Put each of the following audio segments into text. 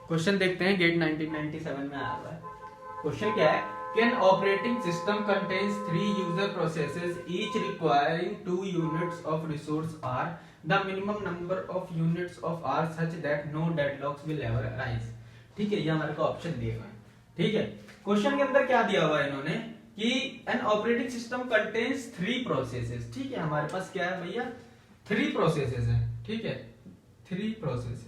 Question देखते हैं, gate 1997 में आया हुआ है। क्वेश्चन क्या है? Can operating system contains 3 user processes each requiring 2 units of resource R, the minimum number of units of R such that no deadlocks will ever arise. ठीक है, ये हमारे को ऑप्शन दिए हुए हैं। ठीक है, क्वेश्चन के अंदर क्या दिया हुआ है इन्होंने कि an operating system contains 3 processes. ठीक है, हमारे पास क्या है भैया? 3 प्रोसेसेस है। ठीक है, 3 प्रोसेसेस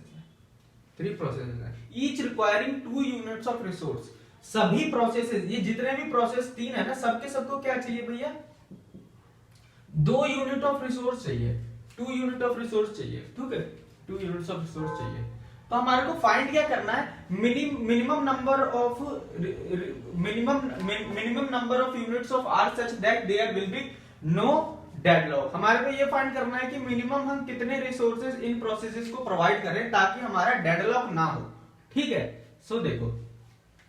है, each requiring 2 units of resource. सभी प्रोसेसेस, ये जितने भी प्रोसेस 3 है ना, सबके सबको क्या चाहिए भैया? 2 यूनिट ऑफ रिसोर्स चाहिए, 2 यूनिट ऑफ रिसोर्स चाहिए। ठीक है, 2 यूनिट्स ऑफ रिसोर्स चाहिए। तो हमारे को फाइंड क्या करना है? Minimum number of units of R such that there will be no deadlock. हमारे को ये फाइंड करना है कि मिनिमम हम कितने रिसोर्सेज इन प्रोसेसेस को प्रोवाइड करें ताकि हमारा डेडलॉक ना हो। ठीक है, सो देखो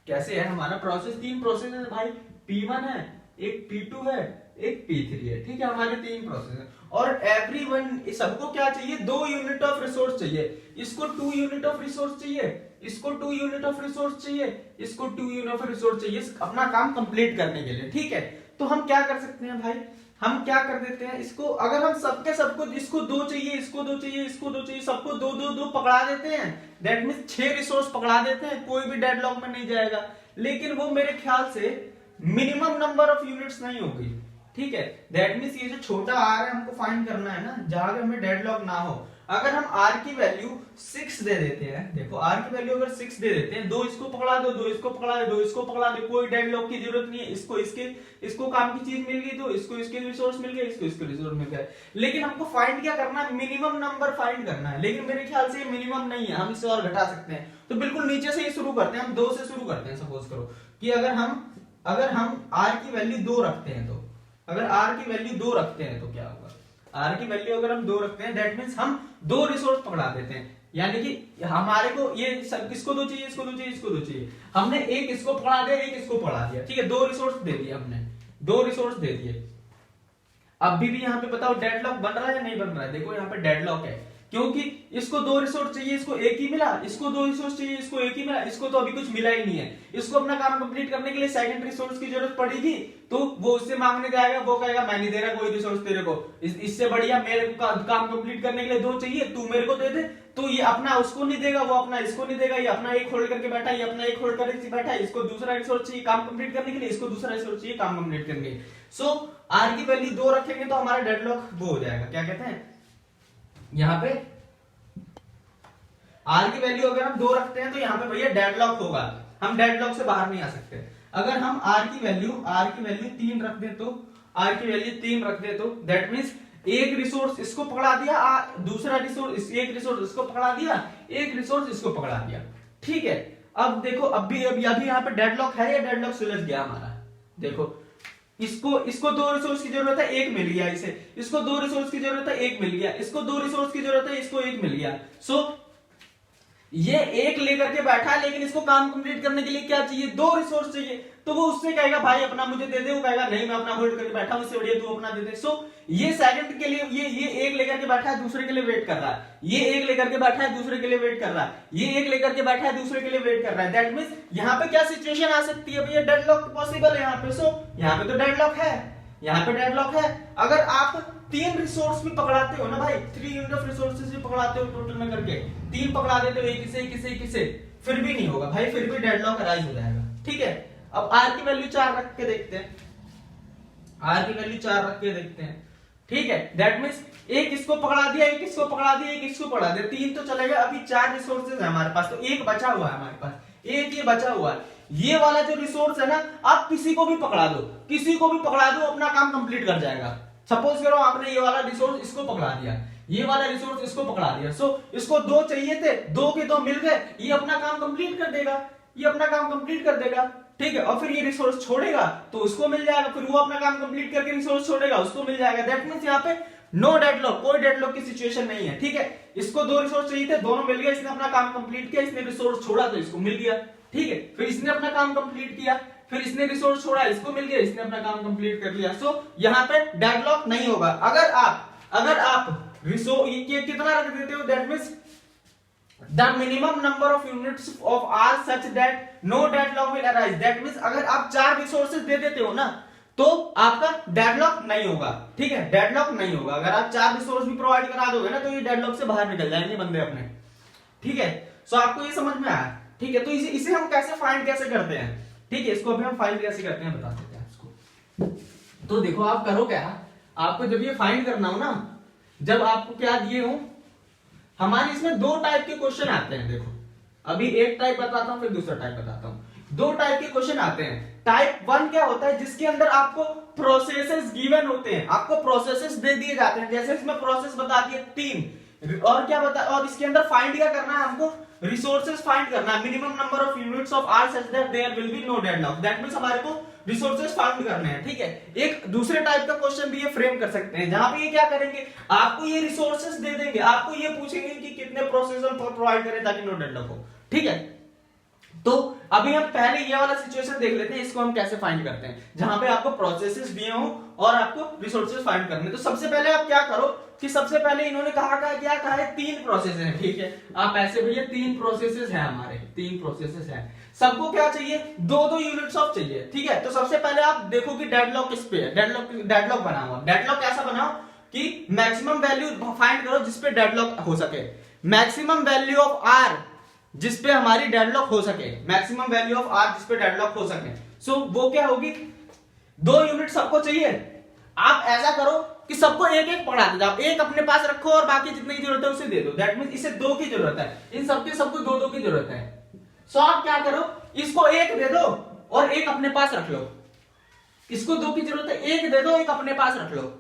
कैसे है हमारा प्रोसेस। 3 प्रोसेस है भाई, P1 है, एक P2 है, एक P3 है। ठीक है, हमारे 3 प्रोसेस है और एवरीवन सबको क्या चाहिए? 2 यूनिट ऑफ रिसोर्स चाहिए। इसको 2 यूनिट ऑफ रिसोर्स चाहिए, इसको 2 यूनिट ऑफ रिसोर्स चाहिए, इसको 2 यूनिट ऑफ रिसोर्स चाहिए अपना काम कंप्लीट करने के लिए। ठीक है, तो हम क्या कर सकते हैं भाई? हम क्या कर देते हैं इसको, अगर हम सबको इसको 2 चाहिए, इसको 2 चाहिए, इसको 2 चाहिए, सबको 2 2 2 पकड़ा देते हैं। दैट मींस 6 रिसोर्स पकड़ा देते हैं, कोई भी डेडलॉक में नहीं जाएगा। लेकिन वो मेरे ख्याल से मिनिमम नंबर ऑफ यूनिट्स नहीं होगी। ठीक है, दैट मींस ये जो छोटा आर है हमको फाइंड करना है ना, जहां पे हमें डेडलॉक ना हो। अगर हम आर की वैल्यू 6 दे देते हैं, देखो आर की वैल्यू अगर 6 दे देते हैं, 2 इसको पकड़ा दो, 2 इसको पकड़ा दो, 2 इसको पकड़ा दो, कोई डेडलॉक की जरूरत नहीं है। इसको काम की चीज मिल गई तो इसको इसके रिसोर्स मिल गए, इसको रिसोर्स मिल गए। लेकिन हमको फाइंड क्या करना है? मिनिमम नंबर फाइंड करना है। लेकिन मेरे ख्याल से ये मिनिमम नहीं है, हम इससे और घटा सकते हैं। तो बिल्कुल नीचे से ही शुरू करते हैं, हम 2 से शुरू करते हैं। सपोज करो कि अगर हम आर की वैल्यू 2 रखते हैं, तो अगर आर की वैल्यू 2 रखते हैं तो क्या होगा? आर की वैल्यू अगर हम 2 रखते हैं, दैट मींस हम 2 रिसोर्स पकड़ा देते हैं। यानी कि हमारे को ये सब किसको 2 चाहिए, इसको 2 चाहिए, इसको 2 चाहिए। हमने एक इसको पकड़ा दिया, एक इसको पकड़ा दिया। ठीक है, 2 रिसोर्स दे दिए हमने, 2 रिसोर्स दे दिए। अब भी यहाँ पे बताओ डेडलॉक बन रहा है या नहीं बन रहा है? देखो यहाँ पे डेडलॉक है, क्योंकि इसको 2 रिसोर्स चाहिए, इसको एक ही मिला, इसको 2 रिसोर्स चाहिए, इसको एक ही मिला, इसको तो अभी कुछ मिला ही नहीं है। इसको अपना काम कंप्लीट करने के लिए सेकंड रिसोर्स की जरूरत पड़ेगी, तो वो उससे मांगने जाएगा, वो कहेगा मैं नहीं दे रहा कोई रिसोर्स तेरे को, इससे बढ़िया मेरे को काम कंप्लीट करने के लिए 2 चाहिए, तू मेरे को दे दे। तो ये अपना उसको नहीं देगा, वो अपना इसको नहीं देगा, ये अपना एक होल्ड करके बैठा है, ये अपना एक होल्ड करके बैठा है, इसको दूसरा रिसोर्स चाहिए काम कंप्लीट करने के लिए, इसको दूसरा रिसोर्स चाहिए काम कंप्लीट करने के लिए। सो आर की वैल्यू 2 रखेंगे तो हमारा डेडलॉक वो हो जाएगा, क्या कहते हैं यहाँ पे? आर की वैल्यू अगर हम 2 रखते हैं तो यहाँ पे भैया डेडलॉक होगा, हम डेडलॉक से बाहर नहीं आ सकते। अगर हम आर की वैल्यू 3 रख दे तो, आर की वैल्यू 3 रख दे तो दैट मींस एक रिसोर्स इसको पकड़ा दिया, दूसरा रिसोर्स, एक रिसोर्स इसको पकड़ा दिया, एक रिसोर्स इसको पकड़ा दिया। ठीक है, अब देखो अभी यहाँ पे डेडलॉक है या डेडलॉक सुलझ गया हमारा? देखो इसको 2 रिसोर्स की जरूरत है, एक मिल गया इसे, इसको 2 रिसोर्स की जरूरत है, एक मिल गया, इसको 2 रिसोर्स की जरूरत है, इसको एक मिल गया। सो ये एक लेकर के बैठा है, लेकिन इसको काम कंप्लीट करने के लिए क्या चाहिए? 2 रिसोर्स चाहिए। तो वो उससे कहेगा भाई अपना मुझे दे दे, वो कहेगा नहीं मैं अपना होल्ड करके बैठा हूं, इससे बढ़िया तू अपना दे दे। सो ये सेकंड के लिए ये एक लेकर के बैठा है, दूसरे के लिए वेट कर रहा है, ये एक लेकर के बैठा है, दूसरे के लिए वेट कर रहा है, ये एक लेकर के बैठा है, दूसरे के लिए वेट कर रहा है। दैट मींस यहाँ पे क्या सिचुएशन आ सकती है भैया? डेडलॉक पॉसिबल है यहाँ पे। सो यहाँ पे तो डेडलॉक है, यहाँ पे डेडलॉक है। अगर आप 3 रिसोर्स भी पकड़ाते हो ना भाई, 3 यूनिट ऑफ रिसोर्सेज भी पकड़ाते हो टोटल में करके, 3 पकड़ा देते हो, एक से फिर भी नहीं होगा भाई, फिर भी डेडलॉक अराइज हो जाएगा। ठीक है, अब आर की वैल्यू 4 रख के देखते हैं, आर की वैल्यू 4 रख के देखते हैं। ठीक है, दैट मींस एक इसको पकड़ा दिया, एक इसको पकड़ा दिया, एक इसको पकड़ा दिया, 3 तो चलेगा। अभी 4 रिसोर्सेज है हमारे पास, तो एक बचा हुआ है हमारे पास, एक ये बचा हुआ है। ये वाला जो रिसोर्स है ना, आप किसी को भी पकड़ा दो, किसी को भी पकड़ा दो, अपना काम कंप्लीट कर जाएगा। सपोज करो आपने ये वाला रिसोर्स इसको पकड़ा दिया, ये वाला रिसोर्स इसको पकड़ा दिया। सो इसको 2 चाहिए थे, 2 के 2 मिल गए, ये अपना काम कंप्लीट कर देगा, ये अपना काम कंप्लीट कर देगा। ठीक है, और फिर ये रिसोर्स छोड़ेगा तो उसको मिल जाएगा, फिर वो अपना काम कंप्लीट करके रिसोर्स छोड़ेगा, उसको मिल जाएगा। दैट मींस यहाँ पे नो डेडलॉक, कोई डेडलॉक की सिचुएशन नहीं है। ठीक है, इसको 2 रिसोर्स चाहिए थे, दोनों मिल गए, इसने अपना काम कंप्लीट किया, इसने रिसोर्स छोड़ा तो इसको मिल गया। ठीक है, फिर इसने अपना काम कंप्लीट किया, फिर इसने रिसोर्स छोड़ा, इसको मिल गया, इसने अपना काम कंप्लीट कर लिया। सो यहाँ पे डेडलॉक नहीं होगा। अगर आप रिसोर्स कितना रख देते हो, that means the minimum number of units of R such that no deadlock will arise. That means अगर आप 4 रिसोर्सेज दे देते हो ना तो आपका डेडलॉक नहीं होगा, ठीक है, डेडलॉक नहीं होगा। अगर आप 4 रिसोर्स भी प्रोवाइड करा दोगे ना तो ये डेडलॉक से बाहर निकल जाएंगे बंदे अपने, ठीक है। सो आपको ये समझ में आया, ठीक है। तो इसे हम कैसे फाइंड कैसे करते हैं, ठीक है, इसको अभी हम फाइंड कैसे करते हैं बता देते हैं इसको। तो देखो आप करो क्या, आपको जब ये फाइंड करना हो ना, जब आपको क्या दिए हो, हमारे इसमें 2 टाइप के क्वेश्चन आते हैं। देखो अभी एक टाइप बताता हूं फिर दूसरा टाइप बताता हूं। 2 टाइप के क्वेश्चन आते हैं। टाइप 1 क्या होता है, जिसके अंदर आपको प्रोसेसेस गिवन होते हैं, आपको प्रोसेसेस दे दिए जाते हैं। जैसे इसमें प्रोसेस बता दिए 3, और क्या बता, और इसके अंदर फाइंड क्या करना है हमको, रिसोर्सेज फाइंड करना है। Minimum number of units of R such that there will be no deadlock. That means हमारे को रिसोर्सेज फाइंड करने हैं, ठीक है। एक दूसरे टाइप का क्वेश्चन भी ये फ्रेम कर सकते हैं, जहां पे ये क्या करेंगे, आपको ये रिसोर्सेज दे देंगे, आपको ये पूछेंगे कि कितने प्रोसेसर प्रोवाइड करें ताकि नो डेडलॉक हो, ठीक है। तो अभी हम पहले ये वाला सिचुएशन देख लेते हैं, इसको हम कैसे फाइंड करते हैं, जहां पे आपको प्रोसेसेस दिए हो और आपको रिसोर्सेज फाइंड करने। तो सबसे पहले आप क्या करो कि सबसे पहले इन्होंने कहा क्या है 3 प्रोसेस हैं, ठीक है। आप ऐसे भैया 3 प्रोसेसेस हैं, हमारे 3 प्रोसेसेस हैं। सबको क्या चाहिए, 2-2 यूनिट्स ऑफ चाहिए, ठीक है। तो सबसे पहले आप देखो कि डेडलॉक किस पे है, डेडलॉक बना हुआ। डेडलॉक कैसा बनाओ कि मैक्सिमम वैल्यू फाइंड करो जिसपे डेडलॉक हो सके, मैक्सिमम वैल्यू ऑफ आर जिसपे हमारी डेडलॉक हो सके, मैक्सिमम वैल्यू ऑफ आर जिसपे डेडलॉक हो सके। सो वो क्या होगी, 2 यूनिट सबको चाहिए। आप ऐसा करो कि सबको एक एक पढ़ा दो, आप एक अपने पास रखो और बाकी जितने की जरूरत है उसे दे दो। दैट मींस इसे 2 की जरूरत है, इन सबको 2-2 की जरूरत है। सो आप क्या करो, इसको 1 दे दो और 1 अपने पास रख लो। इसको 2 की जरूरत है, 1 दे दो, 1 अपने पास रख लो।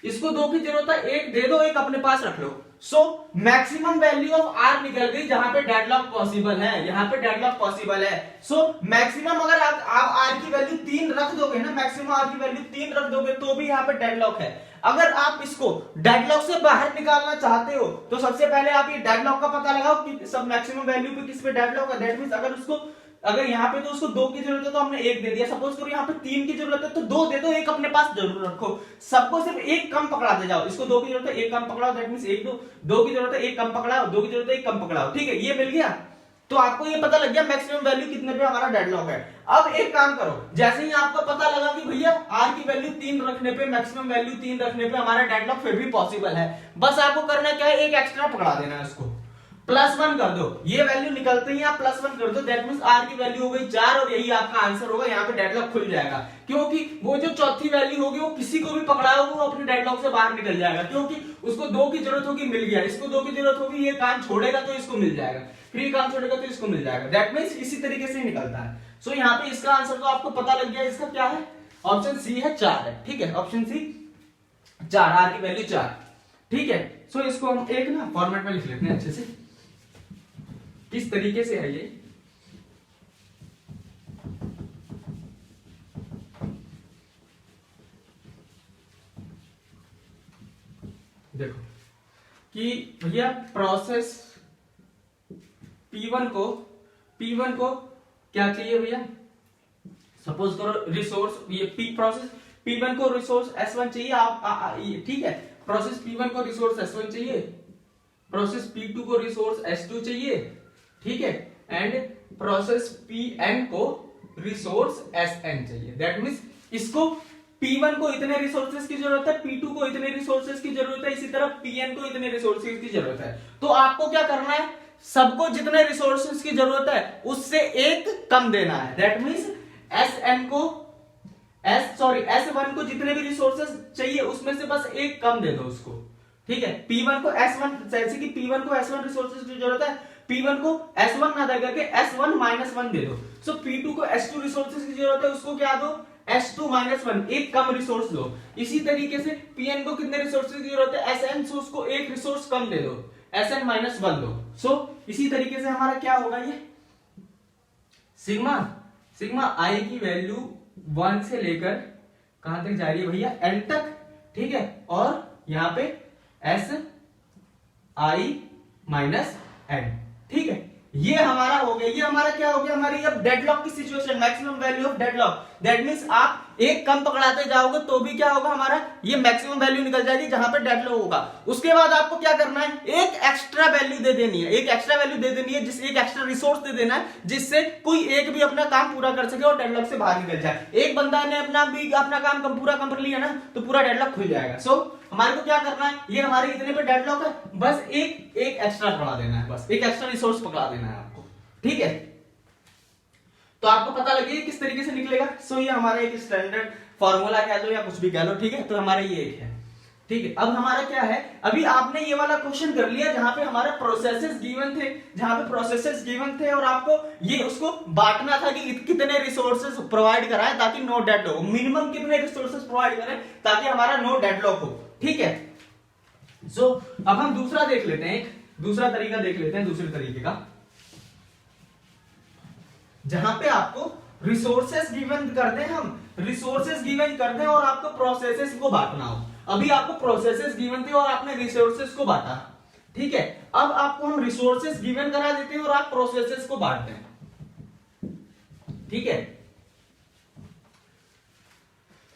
इसको 2 की जरूरत है, 1 दे दो, 1 अपने पास रख लो। So maximum value of R निकल गई जहां पे डेडलॉक पॉसिबल है, यहां पे डेडलॉक पॉसिबल है। सो मैक्सिमम अगर आप आर की वैल्यू 3 रख दोगे ना, मैक्सिमम आर की वैल्यू 3 रख दोगे तो भी यहां पे डेडलॉक है। अगर आप इसको डेडलॉक से बाहर निकालना चाहते हो तो सबसे पहले आप ये डेडलॉक का पता लगाओ कि सब मैक्सिमम वैल्यू पे किस पे डेडलॉक है। दैट मींस अगर यहाँ पे तो उसको 2 की जरूरत है तो हमने 1 दे दिया। सपोज करो यहाँ पे 3 की जरूरत है तो 2 दे दो, 1 अपने पास जरूर रखो। सबको सिर्फ 1 कम पकड़ा दे जाओ। इसको 2 की जरूरत है, 1 कम पकड़ाओ। दैट मींस 1 2 की जरूरत है, 1 कम पकड़ाओ, 2 की जरूरत है, 1 कम पकड़ाओ, ठीक है। ये मिल गया तो आपको ये पता लग गया मैक्सिमम वैल्यू कितने पे हमारा डेडलॉक है। अब एक काम करो, जैसे ही आपको पता लगा कि भैया आर की वैल्यू 3 रखने पे, मैक्सिमम वैल्यू 3 रखने पे हमारा डेडलॉक फिर भी पॉसिबल है, बस आपको करना क्या है, 1 एक्स्ट्रा पकड़ा देना है, उसको +1 कर दो। ये वैल्यू निकलते ही आप +1 कर दो। दैट मींस आर की वैल्यू हो गई 4 और यही आपका आंसर होगा। यहाँ पे डेडलॉक खुल जाएगा क्योंकि वो जो चौथी वैल्यू होगी वो किसी को भी पकड़ाओ वो अपने डेडलॉक से बाहर निकल जाएगा, क्योंकि उसको 2 की जरूरत होगी, मिल गया। इसको 2 की जरूरत होगी, ये काम छोड़ेगा तो इसको मिल जाएगा, फिर ये काम छोड़ेगा तो इसको मिल जाएगा। दैट मींस इसी तरीके से निकलता है। सो यहाँ पे इसका आंसर तो आपको पता लग गया, इसका क्या है, ऑप्शन सी है 4 है, ठीक है। ऑप्शन सी 4, आर की वैल्यू 4, ठीक है। सो इसको हम एक ना फॉर्मेट में लिख लेते हैं अच्छे से, किस तरीके से है ये। देखो कि भैया प्रोसेस P1 को क्या चाहिए भैया, सपोज करो रिसोर्स ये प्रोसेस P1 को रिसोर्स S1 चाहिए, आप ठीक है। प्रोसेस P1 को रिसोर्स S1 चाहिए, प्रोसेस P2 को रिसोर्स S2 चाहिए, ठीक है, एंड प्रोसेस Pn को रिसोर्स Sn चाहिए। दैट मींस इसको P1 को इतने रिसोर्सेज की जरूरत है, P2 को इतने रिसोर्सेज की जरूरत है, इसी तरह Pn को इतने रिसोर्सेज की जरूरत है। तो आपको क्या करना है, सबको जितने रिसोर्सेज की जरूरत है उससे 1 कम देना है। दैट मींस S1 को जितने भी रिसोर्सेज चाहिए उसमें से बस 1 कम दे दो उसको, ठीक है। P1 को S1, जैसे कि P1 को S1 रिसोर्सेज की जरूरत है, P1 को S1 ना दे करके S1 -1 दे दो। सो P2 को S2 रिसोर्सेज की जरूरत है, उसको क्या दो, S2 -1, 1 कम रिसोर्स दो। इसी तरीके से Pn को कितने रिसोर्सेज की जरूरत है, Sn, सो उसको 1 रिसोर्स कम दे दो, Sn -1 दो। सो इसी तरीके से हमारा क्या होगा, ये सिग्मा i की वैल्यू 1 से लेकर कहां तक जा रही है भैया, n तक, ठीक है। और यहां पे Si -n, ठीक है। ये हमारा हो गया, ये हमारा क्या हो गया, हमारी अब डेडलॉक की situation, maximum value of deadlock. That means आप एक कम पकड़ाते जाओगे तो भी क्या होगा, हमारा ये मैक्सिमम वैल्यू निकल जाएगी जहां पे डेडलॉक होगा। उसके बाद आपको क्या करना है, एक एक्स्ट्रा वैल्यू दे देनी है, एक एक्स्ट्रा वैल्यू दे देनी है, जिस एक एक्स्ट्रा रिसोर्स दे देना है जिससे कोई एक भी अपना काम पूरा कर सके और डेडलॉक से बाहर निकल जाए। एक बंदा ने अपना काम पूरा कर लिया ना तो पूरा डेडलॉक खुल जाएगा। सो हमारे को क्या करना है, ये हमारे इतने पे डेडलॉक है, बस एक एक्स्ट्रा पकड़ा देना है, बस एक एक्स्ट्रा रिसोर्स पकड़ा देना है आपको, ठीक है। तो आपको पता लगे किस तरीके से निकलेगा। सो ये हमारा एक स्टैंडर्ड फॉर्मूला कह लो या कुछ भी कह लो, ठीक है। तो हमारा ये एक है, ठीक है। अब हमारा क्या है, अभी आपने ये वाला क्वेश्चन कर लिया जहां पे हमारा प्रोसेसेस गिवन थे, जहां पे प्रोसेसेस गिवन थे और आपको ये उसको बांटना था कि कितने रिसोर्सेज प्रोवाइड कराएं ताकि नो डेडलॉक हो, मिनिमम कितने रिसोर्सेज प्रोवाइड करें ताकि हमारा नो डेडलॉक हो, ठीक है। सो अब हम दूसरा देख लेते हैं, एक दूसरा तरीका देख लेते हैं, दूसरे तरीके का, जहां पे आपको रिसोर्सेस गिवन कर दें, हम रिसोर्सेस गिवन कर दें और आपको प्रोसेसेस को बांटना हो। अभी आपको प्रोसेसेस गिवन थे और आपने रिसोर्सेस को बांटा, ठीक है। अब आपको हम रिसोर्सेस गिवन करा देते हैं और आप प्रोसेसेस को बांट दें, ठीक है।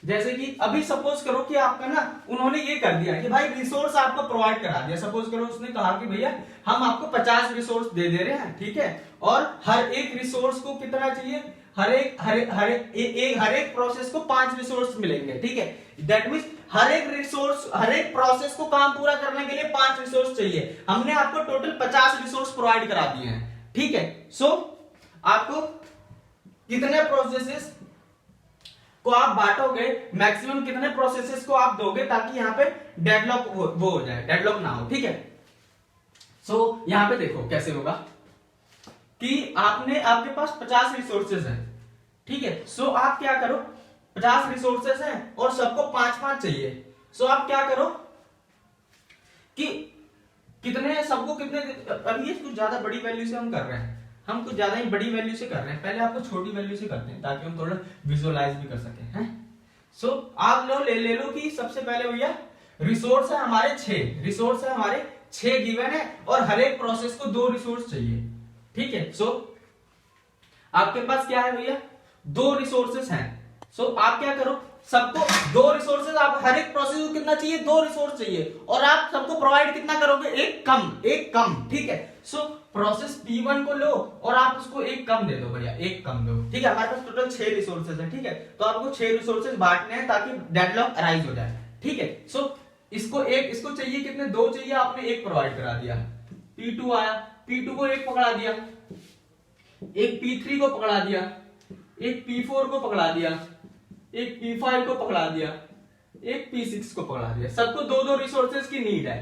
जैसे कि अभी सपोज करो कि आपका ना उन्होंने ये कर दिया कि भाई रिसोर्स आपको प्रोवाइड करा दिया। सपोज करो उसने कहा कि भैया हम आपको 50 रिसोर्स दे दे रहे हैं, ठीक है, और हर एक रिसोर्स को कितना चाहिए, हर एक प्रोसेस को 5 रिसोर्स मिलेंगे, ठीक है। दैट मींस हर एक प्रोसेस को काम पूरा करने के लिए 5 रिसोर्स चाहिए। हमने आपको टोटल 50 रिसोर्स प्रोवाइड करा दिए हैं, ठीक है। सो आपको कितने प्रोसेसेस को आप बांटोगे, मैक्सिमम कितने प्रोसेसेस को आप दोगे ताकि यहां पे डेडलॉक वो हो जाए, डेडलॉक ना हो, ठीक है। सो यहां पे देखो कैसे होगा कि आपके पास 50 रिसोर्सेज हैं, ठीक है। सो आप क्या करो, 50 रिसोर्सेज हैं और सबको 5-5 चाहिए। सो आप क्या करो कि सबको कितने, अभी ये कुछ ज्यादा बड़ी वैल्यू से हम कर रहे हैं, हम कुछ ज्यादा ही बड़ी वैल्यू से कर रहे हैं, पहले आपको छोटी वैल्यू से करते हैं ताकि हम थोड़ा विजुअलाइज भी कर सकें, हैं। सो आप ले लो कि सबसे पहले भैया रिसोर्स है हमारे 6, रिसोर्स है हमारे 6 गिवन है और हर एक प्रोसेस को 2 रिसोर्स चाहिए, ठीक है। सो आपके पास क्या है भैया, 2 रिसोर्सेस हैं। सो आप क्या करो, सबको 2 रिसोर्सेज, आप हर एक प्रोसेस को कितना चाहिए, 2 रिसोर्स चाहिए और आप सबको प्रोवाइड कितना करोगे, एक कम, ठीक है। सो प्रोसेस P1 को लो और आप उसको एक कम दे दो भैया, एक कम दो, ठीक है। हमारे पास टोटल 6 रिसोर्सेज है, ठीक है। तो आपको 6 रिसोर्सेज बांटने हैं ताकि डेडलॉक अराइज हो जाए, ठीक है। सो इसको चाहिए कितने, 2 चाहिए, आपने एक प्रोवाइड करा दिया, P2 आया, P2 को एक पकड़ा दिया, एक P3 को पकड़ा दिया, एक P4 को पकड़ा दिया, एक P5 को पकड़ा दिया, एक P6 को पकड़ा दिया। सबको 2-2 रिसोर्सेज की नीड है,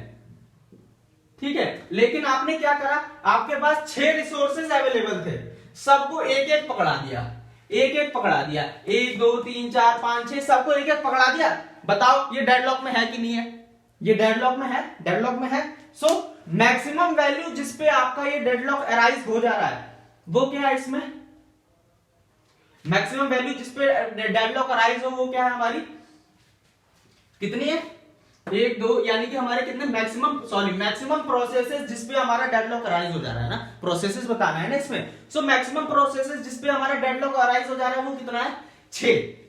ठीक है। लेकिन आपने क्या करा, आपके पास 6 रिसोर्सेज अवेलेबल थे, सबको एक एक पकड़ा दिया, 1 2 3 4 5 6 सबको एक एक पकड़ा दिया। बताओ ये डेडलॉक में है कि नहीं है, ये डेडलॉक में है। सो मैक्सिमम वैल्यू जिसपे आपका ये डेडलॉक अराइज हो जा रहा है वो क्या है, इसमें मैक्सिमम वैल्यू जिसपे डेडलॉक अराइज हो वो क्या है हमारी, कितनी है, 1 2, यानी कि हमारे कितने मैक्सिमम प्रोसेसेस जिसपे हमारा डेडलॉक अराइज हो जा रहा है ना, प्रोसेसेस बताना है ना इसमें। सो मैक्सिमम प्रोसेसेस जिसपे हमारा डेडलॉक अराइज हो जा रहा है वो कितना है,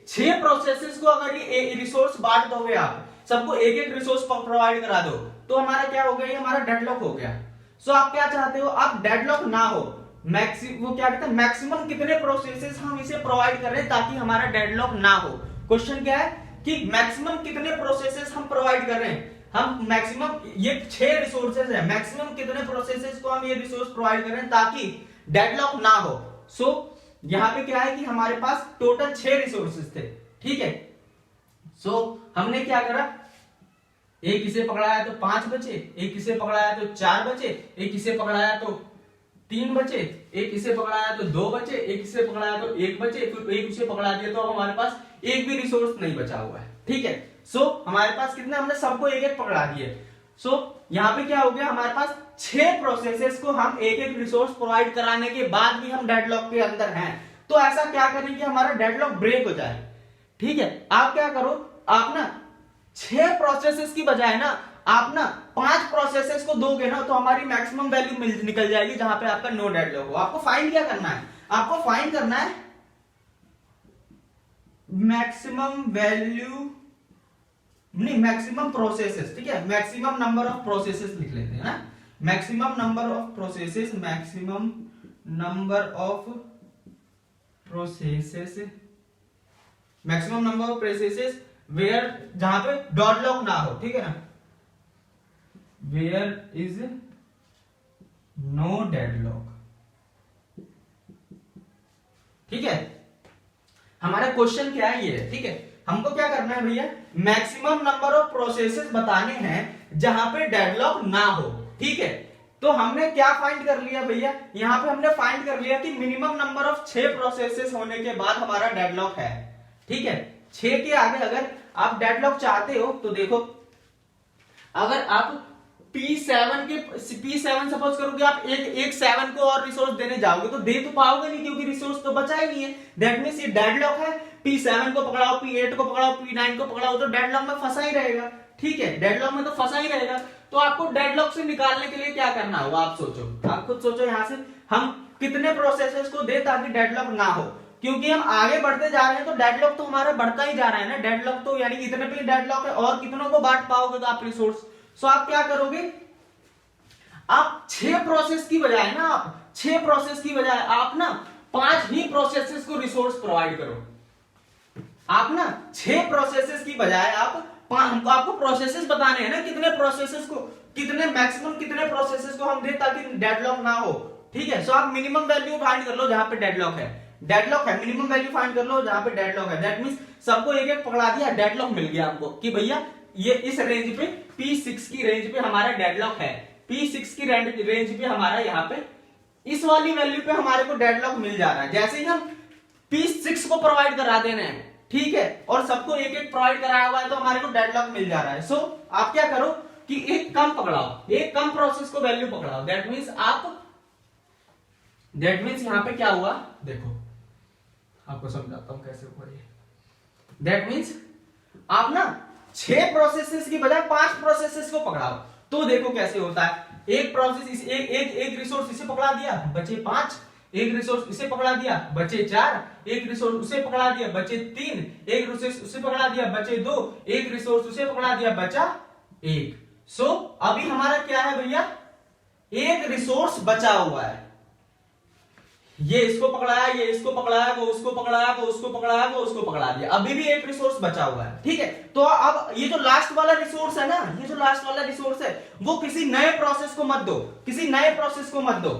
6 प्रोसेसेस को अगर ये रिसोर्स बांट दोगे, आप सबको एक एक रिसोर्स प्रोवाइड करा दो तो हमारा क्या हो गया, ये हमारा डेडलॉक हो गया। सो आप क्या चाहते हो, आप डेडलॉक ना हो, वो क्या कहते हैं, मैक्सिमम कितने प्रोसेसेस हम इसे प्रोवाइड कर रहे हैं ताकि हमारा डेडलॉक ना हो। क्वेश्चन क्या है कि मैक्सिमम कितने प्रोसेसेस हम प्रोवाइड कर रहे हैं, हम मैक्सिमम, ये 6 रिसोर्सेज है, मैक्सिमम कितने प्रोसेसेस को हम ये रिसोर्स प्रोवाइड कर रहे हैं ताकि डेडलॉक ना हो। सो यहां पे क्या है कि हमारे पास टोटल 6 रिसोर्सेज थे, ठीक है। सो हमने क्या करा, एक इसे पकड़ाया तो 5 बचे, एक इसे पकड़ाया तो 4 बचे, एक इसे पकड़ाया तो 3 बचे, एक इसे पकड़ाया तो 2 बचे, एक इसे पकड़ाया तो 1 बचे, फिर एक उसे पकड़ा दिया तो हमारे पास एक भी रिसोर्स नहीं बचा हुआ है, ठीक है। सो हमारे पास कितने, हमने सबको एक एक पकड़ा दिए। सो यहां पे क्या हो गया, हमारे पास 6 प्रोसेसेस को हम एक एक रिसोर्स प्रोवाइड कराने के बाद भी हम डेडलॉक के अंदर हैं। तो ऐसा क्या करें कि हमारा डेडलॉक ब्रेक हो जाए, ठीक है। आप क्या करो, आप ना 6 प्रोसेसेस की बजाय ना आप ना 5 प्रोसेसेस को दोगे ना तो हमारी मैक्सिमम वैल्यू निकल जाएगी जहां पे आपका नो डेडलॉक हो। आपको फाइंड क्या करना है, आपको फाइंड करना है मैक्सिमम वैल्यू नहीं, मैक्सिमम प्रोसेसेस, ठीक है, मैक्सिमम नंबर ऑफ प्रोसेसेस लिख लेते हैं ना, maximum number of processes, maximum number of processes, maximum number of processes where, जहां पे डेडलॉक ना हो, ठीक है ना, वेयर इज नो डेडलॉक, ठीक है। हमारा क्वेश्चन क्या है, ये ठीक है, हमको क्या करना है भैया, मैक्सिमम नंबर ऑफ प्रोसेसेस बताने हैं जहां पे डेडलॉक ना हो, ठीक है। तो हमने क्या फाइंड कर लिया भैया, यहां पे हमने फाइंड कर लिया कि मिनिमम नंबर ऑफ 6 प्रोसेसेस होने के बाद हमारा डेडलॉक है, ठीक है। 6 के आगे अगर आप डेडलॉक चाहते हो तो देखो, अगर आप P7 सपोज करो कि आप एक 7 को और रिसोर्स देने जाओगे तो दे तो पाओगे नहीं, क्योंकि रिसोर्स तो बचा ही नहीं है। दैट मींस ये डेडलॉक है। P7 को पकड़ाओ, P8 को पकड़ाओ, P9 को पकड़ाओ तो डेडलॉक में फंसा ही रहेगा, ठीक है, डेडलॉक में तो फंसा ही रहेगा। तो आपको डेडलॉक से निकालने के लिए क्या करना होगा, आप सोचो, आप खुद सोचो, यहां से हम कितने प्रोसेसेस को दे ताकि डेडलॉक ना हो, क्योंकि हम आगे बढ़ते जा रहे हैं तो डेडलॉक तो हमारा बढ़ता ही जा रहा है ना, डेडलॉक तो यानी इतने पे डेडलॉक है, और कितनों को बांट पाओगे तो आप रिसोर्स। सो आप क्या करोगे, आप 6 प्रोसेस की बजाय ना, आप 6 प्रोसेस की बजाय आप ना 5 ही प्रोसेसेस को रिसोर्स प्रोवाइड करो। आप ना 6 प्रोसेसेस की बजाय आपको प्रोसेसेस बताने हैं ना, कितने प्रोसेसेस को, कितने मैक्सिमम कितने प्रोसेसेस को हम दे ताकि डेडलॉक ना हो, ठीक है। सो आप मिनिमम वैल्यू फाइंड कर लो जहां पे डेडलॉक है, डेडलॉक है, मिनिमम वैल्यू फाइंड कर लो जहां पे डेडलॉक है। दैट मींस सबको एक एक पकड़ा दिया, डेडलॉक मिल गया आपको कि भैया ये इस रेंज पे P6 की रेंज पे हमारा डेडलॉक है, P6 की रेंज पे हमारा यहाँ पे इस वाली वैल्यू पे हमारे को डेडलॉक मिल जा रहा है। जैसे ही हम P6 को प्रोवाइड करा देने हैं, ठीक है, और सबको एक एक प्रोवाइड कराया हुआ है तो हमारे को डेडलॉक मिल जा रहा है। सो आप क्या करो कि एक कम पकड़ाओ, एक कम प्रोसेस को वैल्यू पकड़ाओ। दैट मीन्स यहां पे क्या हुआ, देखो आपको समझाता हूं कैसे हुआ ये। दैट मीन्स आप ना 6 प्रोसेसेस की बजाय 5 प्रोसेसेस को पकड़ाओ, तो देखो कैसे होता है। एक प्रोसेस एक रिसोर्स इसे पकड़ा दिया, बचे 5, एक रिसोर्स इसे पकड़ा दिया, बचे 4, एक रिसोर्स उसे पकड़ा दिया, बचे 3, एक रिसोर्स उसे पकड़ा दिया, बचे 2, एक रिसोर्स उसे पकड़ा दिया, बचा 1। सो अभी हमारा क्या है भैया, एक रिसोर्स बचा हुआ है, ये इसको पकड़ाया, ये इसको पकड़ाया, वो उसको पकड़ाया, वो उसको पकड़ाया, वो उसको पकड़ा दिया, अभी भी एक रिसोर्स बचा हुआ है, ठीक है। तो अब ये जो लास्ट वाला रिसोर्स है ना, ये जो लास्ट वाला रिसोर्स है वो किसी नए प्रोसेस को मत दो, किसी नए प्रोसेस को मत दो,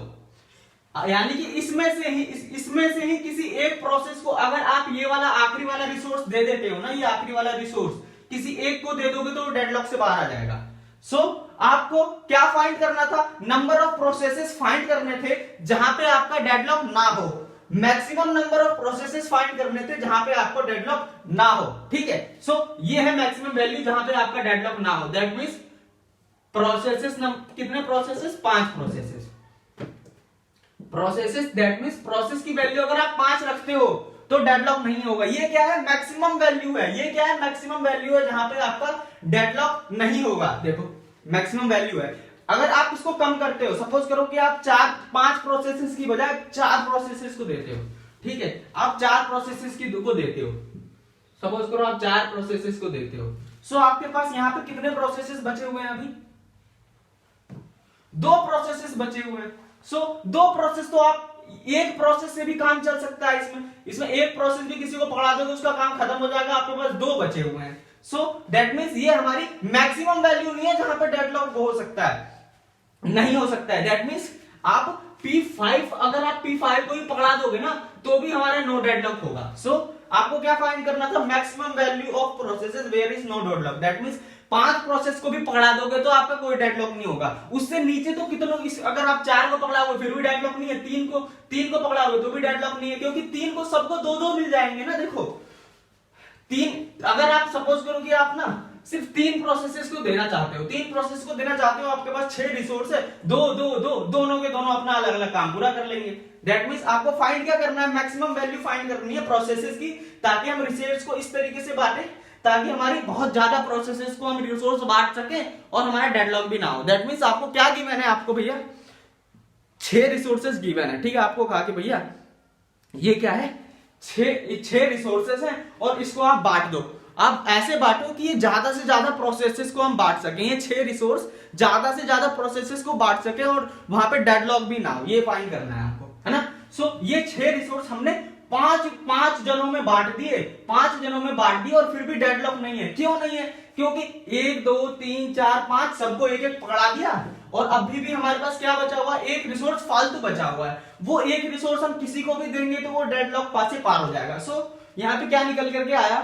यानी कि इसमें से ही किसी एक प्रोसेस को, अगर आप ये वाला आखिरी वाला रिसोर्स दे देते हो ना, ये आखिरी वाला रिसोर्स किसी एक को दे दोगे तो डेडलॉक से बाहर आ जाएगा। सो आपको क्या फाइंड करना था, नंबर ऑफ प्रोसेसेस फाइंड करने थे जहां पे आपका डेडलॉक ना हो, maximum number of processes find करने थे जहां पे आपको डेडलॉक ना हो, ठीक है। सो ये है मैक्सिमम वैल्यू जहां पे आपका डेडलॉक ना हो। दैट मींस प्रोसेसेस कितने processes, 5 processes. That means process की वैल्यू अगर आप 5 रखते हो तो डेडलॉक नहीं होगा। ये क्या है, मैक्सिमम वैल्यू है, ये क्या है, मैक्सिमम वैल्यू है जहां पे आपका डेडलॉक नहीं होगा। देखो मैक्सिमम वैल्यू है, अगर आप इसको कम करते हो, सपोज करो कि आप 5 प्रोसेसेस की बजाय 4 प्रोसेसेस को देते हो, ठीक है, आप 4 प्रोसेसेस को देते हो, सपोज करो आप 4 प्रोसेसेस को देते हो। सो आपके पास यहां पे कितने प्रोसेसेस बचे हुए हैं, अभी 2 प्रोसेसेस बचे हुए हैं। सो 2 प्रोसेस, तो आप एक प्रोसेस से भी काम चल सकता है, इसमें एक प्रोसेस भी किसी को पकड़ा दोगे उसका काम खत्म हो जाएगा, आपके पास 2 बचे हुए हैं। सो दैट मींस ये हमारी मैक्सिमम वैल्यू नहीं है जहां पर डेडलॉक हो सकता है, नहीं हो सकता है। दैट मींस आप P5, अगर आप P5 को ही पकड़ा दोगे ना तो भी हमारा नो डेडलॉक होगा। सो आपको क्या फाइंड करना था, maximum value of processes where is no deadlock. That means 5 process को भी पकड़ा दोगे तो आपका कोई डेडलॉक नहीं होगा। उससे नीचे तो कितनों, अगर आप 4 को पकड़ाओगे फिर भी डेडलॉक नहीं है, 3 को पकड़ाओगे तो भी डेडलॉक नहीं है, क्योंकि 3 को सबको 2-2 मिल जाएंगे ना। देखो 3, अगर आप सपोज करो कि आप ना सिर्फ 3 प्रोसेसेस को देना चाहते हो, 3 प्रोसेस को देना चाहते हो, आपके पास 6 रिसोर्स है, दोनों के दोनों अपना अलग अलग काम पूरा कर लेंगे। दैट मींस आपको फाइंड क्या करना है, मैक्सिमम वैल्यू फाइंड करनी है प्रोसेसेस की, ताकि हम रिसोर्स को इस तरीके से बांटे ताकि हमारी बहुत ज्यादा प्रोसेसेस को हम रिसोर्स बांट सके और हमारा डेडलॉक भी ना हो। दैट मींस आपको क्या गिवन है, आपको भैया 6 रिसोर्सेस गिवन है, ठीक है। आपको कहा कि भैया ये क्या है, छह रिसोर्सेस हैं और इसको आप बांट दो। आप ऐसे बांटो कि ये ज्यादा से ज्यादा प्रोसेसेस को हम बांट सकें, ये 6 रिसोर्स ज्यादा से ज्यादा प्रोसेसेस को बांट सके और वहां पे डेडलॉक भी ना हो, ये फाइंड करना है आपको, है ना। सो ये 6 रिसोर्स हमने पांच जनों में बांट दिए, 5 जनों में बांट दिए और फिर भी डेडलॉक नहीं है। क्यों नहीं है? क्योंकि 1 2 3 4 5 सबको एक एक पकड़ा दिया और अभी भी हमारे पास क्या बचा हुआ है? एक रिसोर्स फालतू बचा हुआ है। वो एक रिसोर्स हम किसी को भी देंगे तो वो डेडलॉक पास से पार हो जाएगा। सो यहां पे क्या निकल करके आया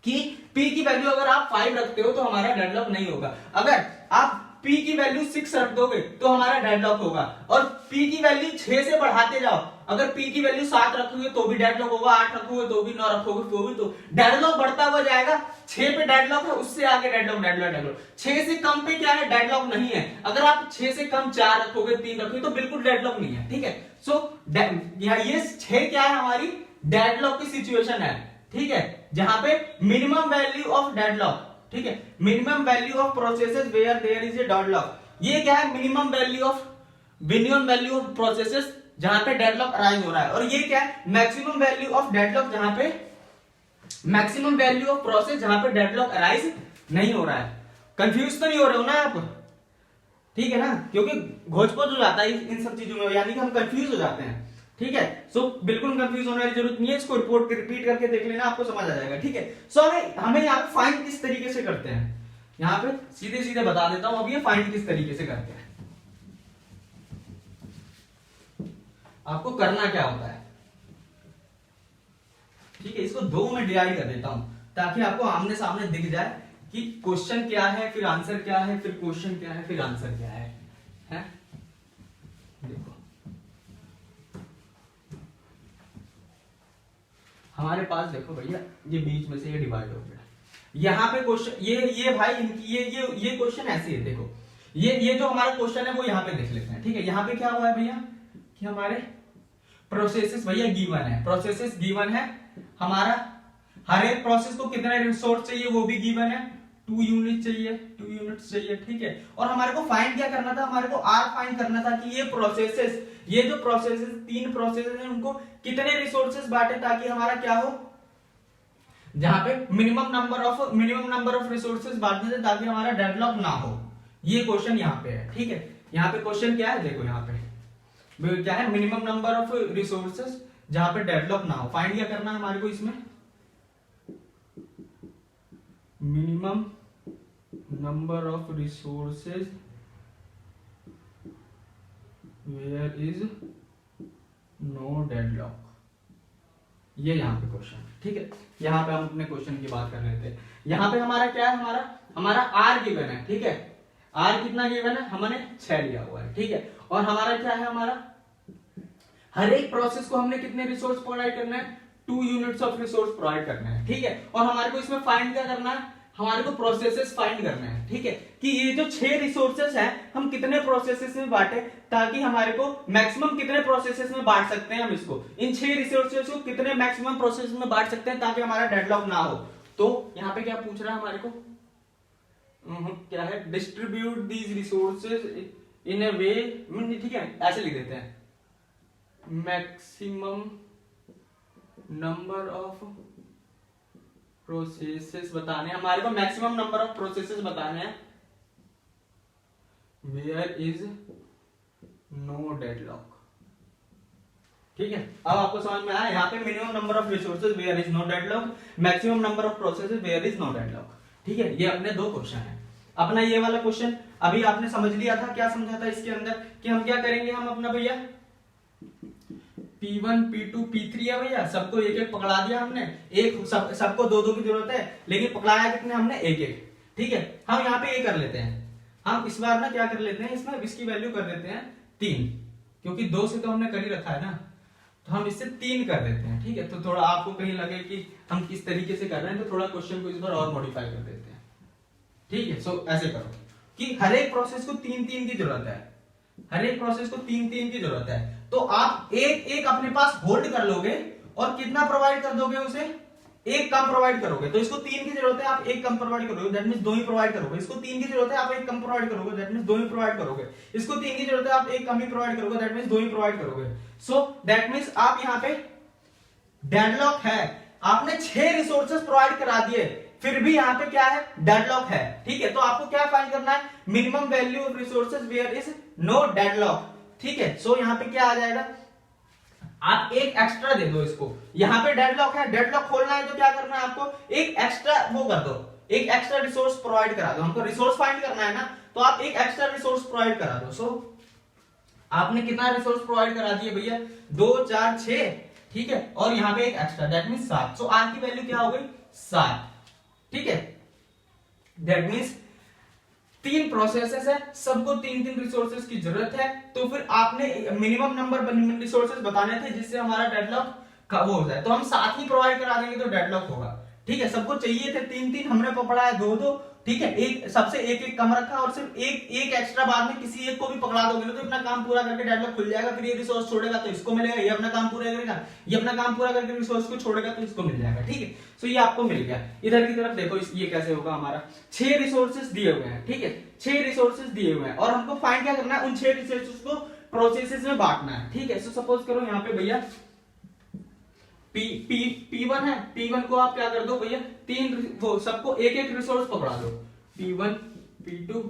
कि P की वैल्यू अगर आप 5 रखते हो तो हमारा डेडलॉक नहीं होगा। अगर आप P की वैल्यू 6 रख दोगे तो हमारा डेडलॉक होगा और P की वैल्यू 6 से बढ़ाते जाओ। अगर P की वैल्यू 7 रखोगे तो भी डेडलॉक होगा, 8 रखोगे तो भी, 9 रखोगे तो भी, तो डेडलॉक बढ़ता हुआ जाएगा। 6 पे डेडलॉक है, उससे आगे डेडलॉक 6 से कम पे क्या है? डेडलॉक नहीं है। अगर आप 6 से कम 4 रखोगे, 3 रखोगे तो बिल्कुल डेडलॉक नहीं है, ठीक है। सो ये 6 क्या है? हमारी डेडलॉक की सिचुएशन है, ठीक है, जहां पे मिनिमम वैल्यू ऑफ डेडलॉक, ठीक है, minimum value of processes where there is a deadlock. ये क्या है? मिनिमम वैल्यू ऑफ प्रोसेसेस जहां पे डेडलॉक अराइज हो रहा है। और ये क्या है? मैक्सिमम वैल्यू ऑफ डेडलॉक, जहां पे मैक्सिमम वैल्यू ऑफ प्रोसेस जहां पे डेडलॉक अराइज नहीं हो रहा है। कंफ्यूज तो नहीं हो रहे हो ना आप? ठीक है ना, क्योंकि घोचपोच हो जाता है इन सब चीजों में, यानी कि हम कंफ्यूज हो जाते हैं, ठीक है। सो बिल्कुल कंफ्यूज होने की जरूरत नहीं है, इसको रिपीट करके देख लेना, आपको समझ आ जाएगा, ठीक है। सो हमें यहाँ पे फाइंड किस तरीके से करते हैं, यहाँ पे सीधे सीधे बता देता हूं। अब ये फाइंड किस तरीके से करते हैं, आपको करना क्या होता है, ठीक है। इसको 2 में डिवाइड कर देता हूं ताकि आपको आमने सामने दिख जाए कि क्वेश्चन क्या है, फिर आंसर क्या है, फिर क्वेश्चन क्या है, फिर आंसर क्या है। देखो हमारे पास, देखो भैया, ये बीच में से ये डिवाइड हो गया। यहाँ पे क्वेश्चन ये भाई इनकी ये क्वेश्चन ऐसे है। देखो ये जो हमारा क्वेश्चन है वो यहाँ पे देख लेते हैं, ठीक है। यहाँ पे क्या हुआ है भैया कि हमारे प्रोसेसेस भैया गिवन है, प्रोसेसेस गिवन है। हमारा हर एक प्रोसेस को कितने रिसोर्स चाहिए वो भी गिवन है, 2 यूनिट चाहिए, 2 यूनिट्स चाहिए, ठीक है। और हमारे को फाइंड क्या करना था? हमारे को आर फाइंड करना था कि ये जो प्रोसेसेस 3 प्रोसेसेस हैं उनको कितने रिसोर्सेस बांटे ताकि हमारा क्या हो, जहां पे मिनिमम नंबर ऑफ रिसोर्सेस बांटने से ताकि हमारा डेडलॉक ना हो। ये क्वेश्चन यहाँ पे है, ठीक है। यहाँ पे क्वेश्चन क्या है? देखो यहाँ पे क्या है? मिनिमम नंबर ऑफ रिसोर्सेस जहां पे डेडलॉक ना हो। फाइंड क्या करना है हमारे को इसमें? Minimum number of resources where is no deadlock. ये यहाँ पे क्वेश्चन, ठीक है। यहाँ पे हम अपने क्वेश्चन की बात कर लेते हैं। यहाँ पे हमारा क्या है? हमारा आर गिवन है, ठीक है। आर कितना गिवन है? हमने 6 लिया हुआ है, ठीक है। और हमारा क्या है? हमारा हर एक प्रोसेस को हमने कितने रिसोर्स प्रोवाइड करना है? 2 यूनिट्स ऑफ रिसोर्स प्रोवाइड करना है, ठीक है। और हमारे को इसमें फाइंड क्या करना है? हमारे को प्रोसेसेस फाइंड करना है, ठीक है, कि ये जो 6 रिसोर्सेस हैं हम कितने प्रोसेसेस में बांटे ताकि हमारे को मैक्सिमम कितने प्रोसेसेस में बांट सकते हैं हम इसको, इन 6 रिसोर्सेस को कितने मैक्सिमम प्रोसेस में बांट सकते हैं ताकि हमारा डेडलॉक ना हो। तो यहाँ पे क्या पूछ रहा है हमारे को? क्या है? डिस्ट्रीब्यूट दीज रिसोर्सेज इन ए वे, ठीक है, ऐसे लिख देते हैं, मैक्सिमम नंबर ऑफ प्रोसेसेस बताने हैं हमारे को, मैक्सिमम नंबर ऑफ प्रोसेसेस बताने हैं वेयर इज नो डेडलॉक, ठीक है। अब आपको समझ में आया? यहाँ पे minimum number of resources where is no deadlock, maximum number of processes where is no deadlock, ठीक है। ये अपने 2 क्वेश्चन है। अपना ये वाला क्वेश्चन अभी आपने समझ लिया था, क्या समझा था इसके अंदर कि हम क्या करेंगे? हम अपना भैया P1 P2 P3 है भैया, सबको एक एक पकड़ा दिया हमने, एक सबको 2-2 की जरूरत है, लेकिन पकड़ाया कितने हमने? एक एक, ठीक है। हम यहाँ पे ये कर लेते हैं, हम इस बार ना क्या कर लेते हैं, इसमें इसकी वैल्यू कर देते हैं 3, क्योंकि 2 से तो हमने कर ही रखा है ना, तो हम इससे 3 कर देते हैं, ठीक है। तो थोड़ा आपको कहीं लगे कि हम किस तरीके से कर रहे हैं तो थोड़ा क्वेश्चन को इस बार और मॉडिफाई कर देते हैं, ठीक है। सो ऐसे करो कि हर एक प्रोसेस को 3-3 की जरूरत है, हर एक प्रोसेस को 3-3 की जरूरत है, तो आप एक एक अपने पास होल्ड कर लोगे और कितना प्रोवाइड कर दोगे उसे? एक कम प्रोवाइड करोगे। तो इसको 3 की जरूरत है, आप एक कम प्रोवाइड करोगे, दैट मींस 2 ही प्रोवाइड करोगे। इसको 3 की जरूरत है, आप एक कम प्रोवाइड करोगे, दैट मींस 2 ही प्रोवाइड करोगे। इसको 3 की जरूरत है, आप एक कम ही प्रोवाइड करोगे, दैट मींस 2 ही प्रोवाइड करोगे। सो दैट मींस आप यहाँ पे डेडलॉक है, आपने 6 रिसोर्सेस प्रोवाइड करा दिए, फिर भी यहाँ पे क्या है, डेडलॉक है। ठीक है, तो आपको क्या फाइंड करना है, minimum value of resources where is no deadlock. ठीक है, सो यहाँ पे क्या आ जाएगा, आप एक एक्स्ट्रा दे दो इसको, यहाँ पे डेडलॉक है, डेडलॉक खोलना है तो क्या करना है आपको, एक एक्स्ट्रा वो कर दो, एक एक्स्ट्रा रिसोर्स प्रोवाइड करा दो। हमको रिसोर्स फाइंड करना है ना, तो आप एक एक्स्ट्रा रिसोर्स प्रोवाइड करा दो। सो आपने कितना रिसोर्स प्रोवाइड करा दिए भैया, 2 4 6, ठीक है, और यहाँ पे एक extra, that means 7। So R की वैल्यू क्या हो गई, 7। ठीक है, दैट मींस 3 प्रोसेसेस है, सबको 3 रिसोर्सेज की जरूरत है, तो फिर आपने मिनिमम नंबर रिसोर्सेज बताने थे जिससे हमारा डेडलॉक का वो हो जाए, तो हम 7 ही प्रोवाइड करा देंगे तो डेडलॉक होगा। ठीक है, सबको चाहिए थे 3, हमने पकड़ा है 2। ठीक है, एक सबसे एक कम रखा और सिर्फ एक एक्स्ट्रा बाद में किसी एक को भी पकड़ा दोगे तो अपना काम पूरा करके डेडलॉक खुल जाएगा। फिर ये रिसोर्स छोड़ेगा तो इसको मिलेगा, ये अपना काम पूरा करेगा, ये अपना काम पूरा करके रिसोर्स को छोड़ेगा तो इसको मिल जाएगा। ठीक है, सो ये आपको मिल गया। इधर की तरफ देखो, ये कैसे होगा, हमारा 6 रिसोर्सेज दिए हुए हैं। ठीक है, 6 रिसोर्सेज दिए हुए हैं और हमको फाइंड क्या करना है, उन 6 रिसोर्सेज को प्रोसेसेस में बांटना है। ठीक है, सो सपोज करो यहाँ पे भैया P1 है, P1 को आप क्या कर दो भैया, 3 वो सबको एक एक रिसोर्स पकड़ा दो, P1 P2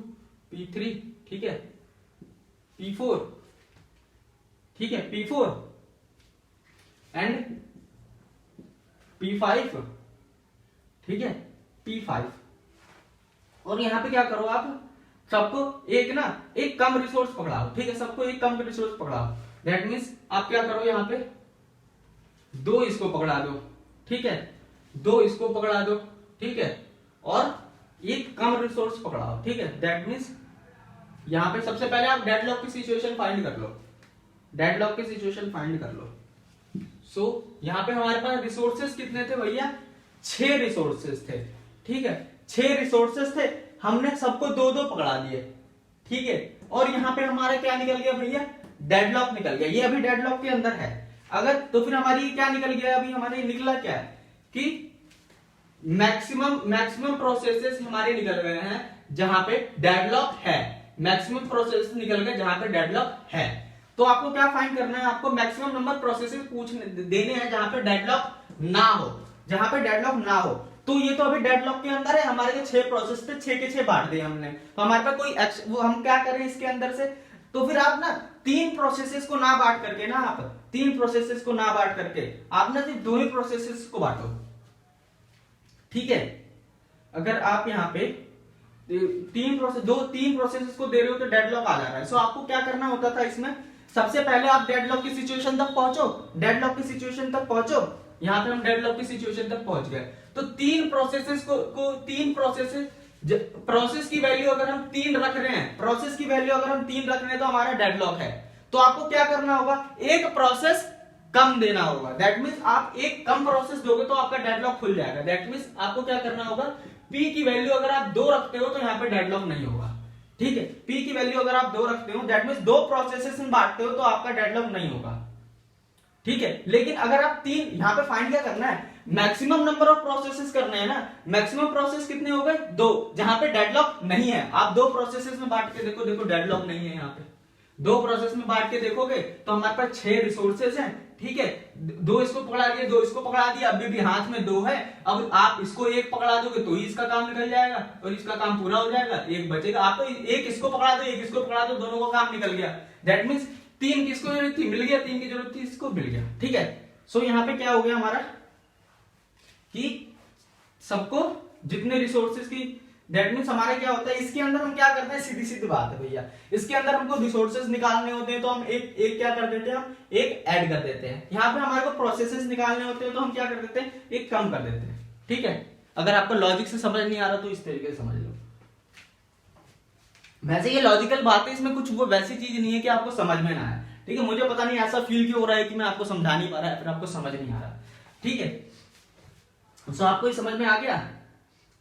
P3, ठीक है, P4, ठीक है, P4 एंड P5, ठीक है, P5। और यहां पे क्या करो, आप सबको एक कम रिसोर्स पकड़ाओ। ठीक है, सबको एक कम रिसोर्स पकड़ाओ, दैट मींस आप क्या करो, यहां पे 2 इसको पकड़ा दो। ठीक है, 2 इसको पकड़ा दो। ठीक है, और एक कम रिसोर्स पकड़ाओ। ठीक है, दैट मींस यहां पे सबसे पहले आप डेडलॉक की सिचुएशन फाइंड कर लो, डेडलॉक की सिचुएशन फाइंड कर लो। सो यहां पे हमारे पास रिसोर्सेस कितने थे भैया, 6 रिसोर्सेस थे। ठीक है, 6 रिसोर्सेस थे, हमने सबको 2 पकड़ा दिए। ठीक है, और यहां पे हमारा क्या निकल गया भैया, डेडलॉक निकल गया। ये अभी डेडलॉक के अंदर है, अगर तो फिर हमारी क्या निकल गया, अभी हमारे निकला क्या है कि मैक्सिमम प्रोसेसेस हमारे निकल गए हैं जहां पे डेडलॉक है, मैक्सिमम प्रोसेसेस निकल गए जहां पे डेडलॉक है। तो आपको क्या फाइंड करना है, आपको मैक्सिमम नंबर प्रोसेसेस पूछने देने हैं जहां पे डेडलॉक ना हो, जहां पे डेडलॉक ना हो। तो ये तो अभी डेडलॉक के अंदर है, हमारे जो 6 प्रोसेस थे 6 के 6 बांट दिए हमने, तो हमारे पास कोई वो हम क्या करें इसके अंदर से, तो फिर आप ना 3 प्रोसेसेस को ना बांट करके ना, आप 3 प्रोसेसेस को ना बांट करके आप ना सिर्फ 2 ही प्रोसेसेस को बांटो। ठीक है, अगर आप यहाँ पे 3 प्रोसेसेस को दे रहे हो तो डेडलॉक आ जा रहा है। सो आपको क्या करना होता था इसमें, सबसे पहले आप डेडलॉक की सिचुएशन तक पहुंचो, डेडलॉक की सिचुएशन तक पहुंचो। यहाँ पे हम डेडलॉक की सिचुएशन तक पहुंच गए, तो 3 प्रोसेसेस को 3 प्रोसेस की वैल्यू अगर हम 3 रख रहे हैं, प्रोसेस की वैल्यू अगर हम 3 रख रहे हैं तो हमारा डेडलॉक है। तो आपको क्या करना होगा, एक प्रोसेस कम देना होगा, दैट मींस आप एक कम प्रोसेस दोगे तो आपका डेडलॉक खुल जाएगा। दैट मींस आपको क्या करना होगा, P की वैल्यू अगर आप 2 रखते हो तो यहाँ पे डेडलॉक नहीं होगा। ठीक है, P की वैल्यू अगर आप 2 रखते हो, दैट मींस 2 प्रोसेसेस में बांटते हो तो आपका डेडलॉक नहीं होगा। ठीक है, लेकिन अगर आप 3 यहाँ पे फाइंड क्या करना है, मैक्सिमम नंबर ऑफ प्रोसेसेस करने हैं ना, मैक्सिमम प्रोसेस कितने हो गए, 2, जहां पे डेडलॉक नहीं है। आप 2 प्रोसेसेस में बांट के देखो, डेडलॉक नहीं है। यहाँ पे 2 प्रोसेस में बांट के देखोगे तो हमारे पास 6 रिसोर्सेज हैं। ठीक है, 2 इसको पकड़ा दिया, 2 इसको पकड़ा दिया, अभी भी हाथ में 2 है। अब आप इसको 1 पकड़ा दोगे तो ही इसका काम निकल जाएगा और इसका काम पूरा हो जाएगा, 1 बचेगा। आप तो 1 इसको पकड़ा दो, 1 इसको पकड़ा दो, दोनों का काम निकल गया। दैट मींस 3 किसको जरूरत थी, मिल गया, 3 की जरूरत थी, इसको मिल गया। ठीक है, सो यहाँ पे क्या हो गया हमारा कि सबको जितने रिसोर्सेज की, दैट मींस हमारे क्या होता है, इसके अंदर हम क्या करते हैं, सीधी सीधी बात है भैया, इसके अंदर हमको रिसोर्सेज निकालने होते हैं तो हम एक क्या कर देते हैं, हम एक ऐड कर देते हैं। यहाँ पे हमारे को प्रोसेसेस निकालने होते हैं तो हम क्या कर देते हैं, एक कम कर देते हैं। ठीक है, अगर आपको लॉजिक से समझ नहीं आ रहा तो इस तरीके से समझ लो। वैसे ये लॉजिकल बात है, इसमें कुछ वो वैसी चीज नहीं है कि आपको समझ में ना आए। ठीक है, मुझे पता नहीं ऐसा फील क्यों हो रहा है कि मैं आपको समझा नहीं पा रहा है, फिर आपको समझ नहीं आ रहा। ठीक है, तो आपको ये समझ में आ गया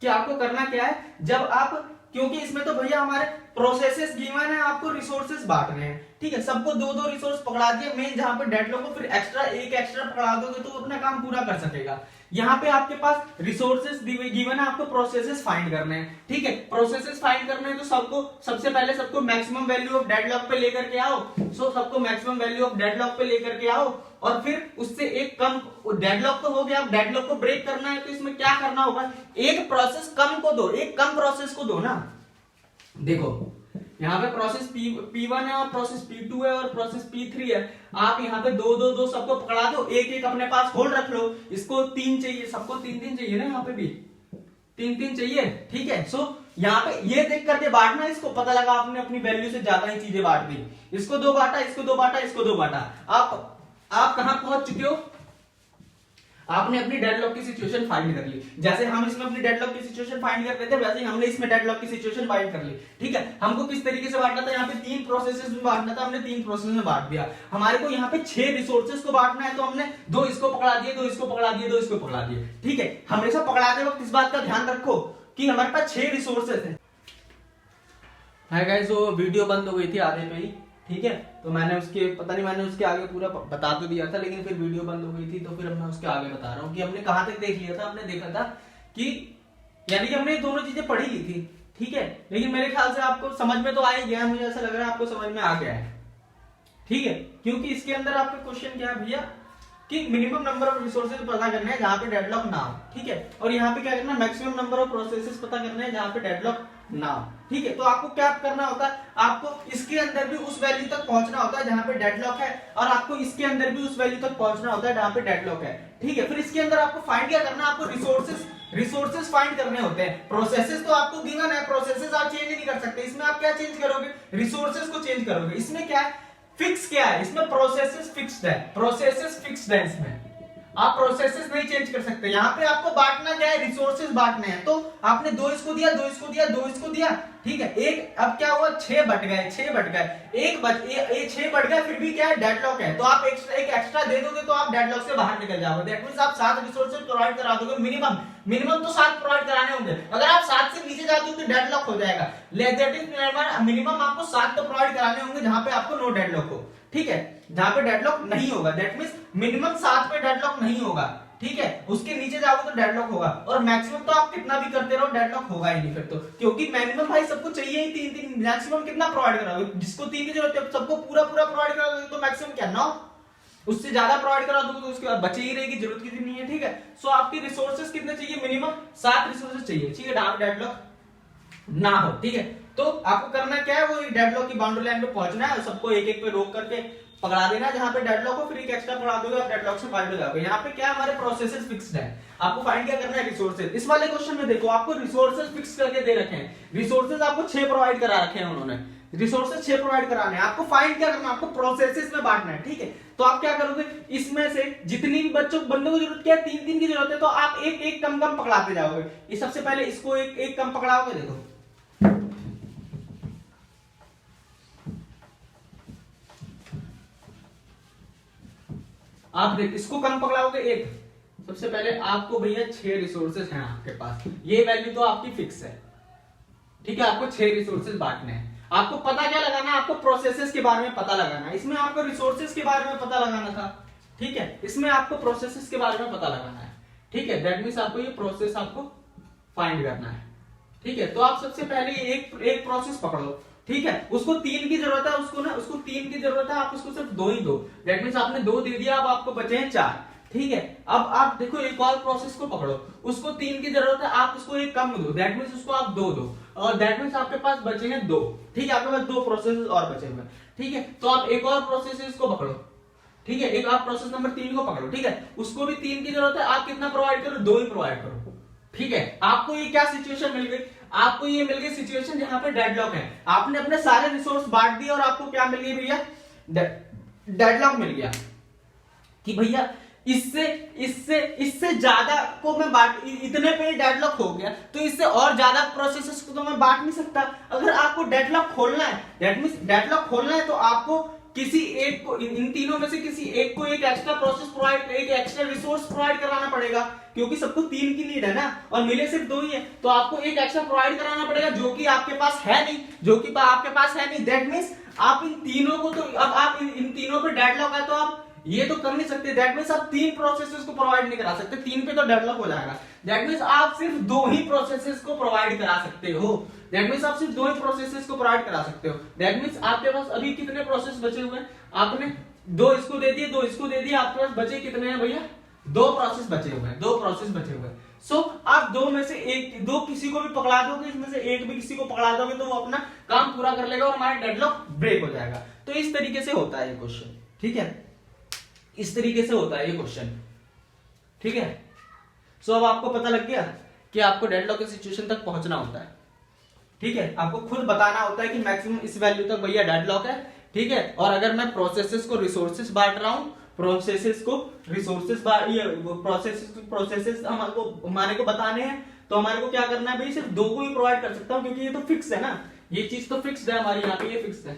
कि आपको करना क्या है, जब आप, क्योंकि इसमें तो भैया हमारे प्रोसेसेस गिवन है, आपको रिसोर्सेज बांटने हैं, ठीक है। सबको दो दो रिसोर्स पकड़ा दिए मेन, जहां पे डेडलॉक को फिर एक्स्ट्रा एक एक्स्ट्रा पकड़ा दोगे तो अपना काम पूरा कर सकेगा। यहाँ पे आपके पास रिसोर्सेज गिवन है, आपको प्रोसेसेस फाइंड करने हैं, ठीक है। प्रोसेसेस फाइंड करने हैं तो सबको सबसे पहले सबको मैक्सिमम वैल्यू ऑफ डेडलॉक पे लेकर के आओ। सबको मैक्सिमम वैल्यू ऑफ डेडलॉक पे लेकर के आओ और फिर उससे एक कम डेडलॉक तो हो गया। अब डेडलॉक को ब्रेक करना है तो इसमें क्या करना होगा, एक प्रोसेस कम को दो, एक कम प्रोसेस को दो ना। देखो यहाँ पे प्रोसेस P1 है और प्रोसेस P2 है और प्रोसेस P3 है। आप यहाँ पे दो दो दो सबको पकड़ा दो, एक एक अपने पास होल्ड रख लो। इसको 3 चाहिए, सबको 3 चाहिए ना, यहाँ पे भी 3 चाहिए, ठीक है। यहाँ पे ये देख करके बांटना, इसको पता लगा आपने अपनी वैल्यू से ज्यादा ही चीजें बांट दी। इसको 2 बांटा, इसको 2 बांटा, इसको 2 बांटा। आप कहां पहुंच चुके हो, आपने अपनी डेडलॉक की सिचुएशन फाइंड कर ली। जैसे हम इसमें अपनी डेडलॉक की सिचुएशन फाइंड कर रहे थे, वैसे ही हमने इसमें डेडलॉक की सिचुएशन फाइंड कर ली, ठीक है। हमको किस तरीके से बांटना था, यहाँ पे 3 प्रोसेसेस में बांटना था, हमने 3 प्रोसेस में बांट दिया। हमारे को यहाँ पे 6 रिसोर्सेस को बांटना है, तो हमने 2 इसको पकड़ा दिए, 2 इसको पकड़ा दिए, 2 इसको पकड़ा दिए, ठीक है। हमेशा पकड़ाते वक्त इस बात का ध्यान रखो कि हमारे पास 6 रिसोर्सेस है। हाय गाइस, वो वीडियो बंद हो गई थी आधे पे ही, ठीक है। तो मैंने उसके आगे पूरा बता तो दिया था, लेकिन फिर वीडियो बंद हो गई थी, तो फिर मैं उसके आगे बता रहा हूँ कि हमने कहां तक देख लिया था। हमने देखा था कि यानी कि हमने दोनों चीजें पढ़ी ली थी, ठीक है। लेकिन मेरे ख्याल से आपको समझ में तो आ ही गया, मुझे ऐसा लग रहा है आपको समझ में आ गया है, ठीक है। क्योंकि इसके अंदर आपका क्वेश्चन क्या है भैया कि मिनिमम नंबर ऑफ रिसोर्सेज पता करना है जहां पे डेडलॉक ना हो, ठीक है। और यहाँ पे क्या करना है, मैक्सिमम नंबर ऑफ प्रोसेसेस पता करना है जहां पे डेडलॉक ना हो, ठीक है। तो आपको क्या करना होता है, आपको इसके अंदर भी उस वैल्यू तक पहुंचना होता है जहां पे डेडलॉक है, और आपको इसके अंदर भी उस वैल्यू तक पहुंचना होता है जहां पे डेडलॉक है, ठीक है। फिर इसके अंदर आपको फाइंड क्या करना है, आपको रिसोर्सेज फाइंड करने होते हैं। प्रोसेसेस तो आपको गिवन है, प्रोसेसेस आप चेंज नहीं कर सकते। इसमें आप क्या चेंज करोगे, रिसोर्सेज को चेंज करोगे। इसमें क्या है, फिक्स क्या है, इसमें प्रोसेसेस फिक्स्ड है, प्रोसेसेस फिक्स्ड है, इसमें आप प्रोसेसेस नहीं चेंज कर सकते। यहाँ पे आपको बांटना क्या है, रिसोर्सेज बांटने हैं। तो आपने 2 इसको दिया, 2 इसको दिया, 2 इसको दिया, ठीक है। एक अब क्या हुआ, 6 बट गए, 6 बट गए, 6 बट गए, फिर भी क्या है, डेडलॉक है। तो आप एक एक्स्ट्रा दे दोगे तो आप डेडलॉक से बाहर निकल जाओगे। दैट मींस आप 7 रिसोर्सेज प्रोवाइड करा दोगे मिनिमम तो 7 प्रोवाइड कराने होंगे। अगर आप 7 से नीचे जाते हो तो डेडलॉक हो जाएगा। मिनिमम आपको 7 तो प्रोवाइड कराने होंगे जहां पे आपको नो डेडलॉक हो, ठीक है, जहां पे डेडलॉक नहीं होगा। दैट मींस मिनिमम 7 पे डेडलॉक नहीं होगा, ठीक है। उसके नीचे जाओगे तो डेडलॉक होगा, और मैक्सिमम तो आप कितना भी करते रहो डेडलॉक होगा ही नहीं फिर तो, क्योंकि मिनिमम भाई सबको चाहिए ही 3, मैक्सिमम कितना प्रोवाइड कराओगे, जिसको 3 की जरूरत है सबको पूरा प्रोवाइड करा दोगे तो मैक्सिमम क्या 9, उससे ज्यादा प्रोवाइड करा दोगे तो उसके बाद बचे ही रहेगी, जरूरत की नहीं है, ठीक है। सो आपकी रिसोर्सेज कितने चाहिए, मिनिमम 7 रिसोर्सेज चाहिए, ठीक है, डेडलॉक ना हो, ठीक है। तो आपको करना क्या है, वो डेडलॉक की बाउंड्री लाइन पे पहुंचना है, सबको एक एक पे रोक करके पकड़ा देना जहां पे डेडलॉक हो, फिर एक एक्स्ट्रा पकड़ा दोगे, आप डेडलॉक से फाइंड हो जाओगे। यहाँ पे क्या हमारे प्रोसेसेस फिक्स्ड है, आपको फाइंड क्या करना है, रिसोर्सेज। इस वाले क्वेश्चन में देखो आपको रिसोर्सेज फिक्स करके दे रखे हैं, रिसोर्सेज आपको 6 प्रोवाइड करा रखे हैं उन्होंने, रिसोर्सेज 6 प्रोवाइड कराने हैं। आपको फाइंड क्या करना है, आपको प्रोसेसेस में बांटना है, ठीक है। तो आप क्या करोगे, इसमें से जितनी भी बंदों को जरूरत क्या है, 3 की जरूरत है, तो आप एक एक कम पकड़ाते जाओगे। ये सबसे पहले इसको एक एक कम पकड़ाओगे, देखो आप देख इसको कम पकड़ाओगे एक, सबसे पहले आपको भैया 6 रिसोर्सेज हैं आपके पास, ये वैल्यू तो आपकी फिक्स है, ठीक है। आपको 6 रिसोर्सेज बांटने हैं। आपको पता क्या लगाना है, आपको प्रोसेसेस के बारे में पता लगाना है। इसमें आपको रिसोर्सेज के बारे में पता लगाना था, ठीक है, इसमें आपको प्रोसेसेस के बारे में पता लगाना है, ठीक है। दैट मींस आपको ये प्रोसेस आपको फाइंड करना है, ठीक है। तो आप सबसे पहले एक प्रोसेस पकड़ो, ठीक है। उसको 3 की जरूरत है, उसको 3 की जरूरत है, आप उसको सिर्फ 2 ही दो। दैट मींस आपने 2 दे दिया, अब आपको बचे हैं 4, ठीक है। अब आप देखो एक और प्रोसेस को पकड़ो, उसको 3 की जरूरत है, आप उसको एक कम दो, दैट मींस उसको आप 2 दो, और दैट मींस आपके पास बचे हैं 2, ठीक है। आपके पास 2 प्रोसेस और बचे हुए, ठीक है। तो आप एक और प्रोसेस इसको पकड़ो, ठीक है, एक आप प्रोसेस नंबर 3 को पकड़ो, ठीक है। उसको भी 3 की जरूरत है, आप कितना प्रोवाइड करो, 2 ही प्रोवाइड करो, ठीक है। आपको ये क्या सिचुएशन मिल गई, आपको ये मिल गई सिचुएशन जहां पे डेडलॉक है। आपने अपने सारे रिसोर्स बांट दिए और आपको क्या मिल गई भैया, डेडलॉक मिल गया कि भैया इससे ज्यादा को मैं बांट, इतने पे डेडलॉक हो गया, तो इससे और ज्यादा प्रोसेसेस को तो मैं बांट नहीं सकता। अगर आपको डेडलॉक खोलना है, दैट मींस डेडलॉक खोलना है, तो आपको किसी एक को, इन तीनों में से किसी एक को एक एक्स्ट्रा प्रोसेस प्रोवाइड, एक एक्स्ट्रा रिसोर्स प्रोवाइड कराना पड़ेगा, क्योंकि सबको 3 की नीड है ना, और मिले सिर्फ 2 ही है, तो आपको एक एक्स्ट्रा प्रोवाइड कराना पड़ेगा जो कि आपके पास है नहीं, दैट मींस आप इन तीनों को, तो अब आप इन तीनों पे डेडलॉक है तो आप ये तो कर नहीं सकते, दैट मींस आप 3 प्रोसेसेस को प्रोवाइड नहीं करा सकते, 3 पे तो डेडलॉक हो जाएगा, दैट मींस आप सिर्फ 2 ही प्रोसेसेस को प्रोवाइड करा सकते हो, दैट मींस आप सिर्फ 2 ही प्रोसेसेस को प्रोवाइड करा सकते हो, दैट मींस आपके पास अभी कितने प्रोसेस बचे हुए हैं, आपने 2 इसको दे दिए, 2 इसको दे दिए, आपके पास बचे कितने हैं भैया, 2 प्रोसेस बचे हुए हैं, सो आप 2 में से एक, 2 किसी को भी पकड़ा दोगे, इसमें से एक भी किसी को पकड़ा दोगे तो वो अपना काम पूरा कर लेगा और हमारा डेडलॉक ब्रेक हो जाएगा। तो इस तरीके से होता है ये क्वेश्चन, ठीक है, इस तरीके से होता है ये क्वेश्चन, ठीक है। सो अब आपको पता लग गया कि आपको डेडलॉक की सिचुएशन तक पहुंचना होता है, ठीक है, आपको खुद बताना होता है कि मैक्सिमम इस वैल्यू तक भैया डेडलॉक है, ठीक है। और अगर मैं प्रोसेसेस को रिसोर्सेस बांट रहा हूं, प्रोसेसेस हमारे को बताने हैं, तो हमारे को क्या करना है भाई, सिर्फ 2 को ही प्रोवाइड कर सकता हूं, क्योंकि ये तो फिक्स है ना, ये चीज तो फिक्स्ड है हमारी, यहाँ पे ये फिक्स है,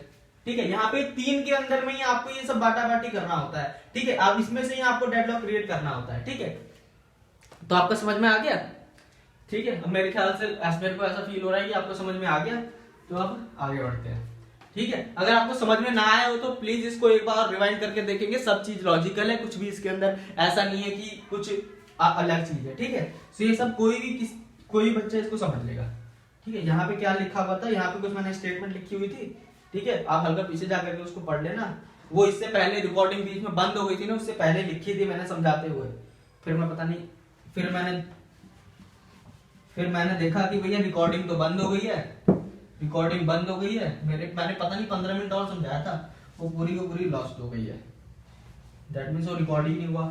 ठीक है। यहाँ पे 3 के अंदर में ही आपको ये सब बाटा बाटी करना होता है, ठीक है, आप इसमें से ही आपको डेडलॉक क्रिएट करना होता है, ठीक है। तो आपको समझ में आ गया, ठीक है। अब मेरे ख्याल से मेरे को ऐसा फील हो रहा है कि आपको समझ में आ गया, तो अब आगे बढ़ते हैं, ठीक है। अगर आपको समझ में ना आया हो तो प्लीज इसको एक बार रिवाइंड करके देखेंगे, सब चीज लॉजिकल है, कुछ भी इसके अंदर ऐसा नहीं है कि कुछ अलग चीज है, ठीक है। तो ये सब कोई बच्चा इसको समझ लेगा, ठीक है। यहाँ पे क्या लिखा हुआ था, यहाँ पे कुछ मैंने स्टेटमेंट लिखी हुई थी, ठीक है, आप हल्का पीछे जाकर के उसको पढ़ लेना, वो इससे पहले रिकॉर्डिंग बीच में बंद हो गई थी ना, उससे पहले लिखी थी मैंने समझाते हुए, फिर मैं पता नहीं, फिर मैंने देखा कि भैया रिकॉर्डिंग तो बंद हो गई है, मैंने पता नहीं 15 मिनट और समझाया था, वो पूरी को पूरी लॉस्ट हो गई है, दैट मींस वो रिकॉर्डिंग नहीं हुआ।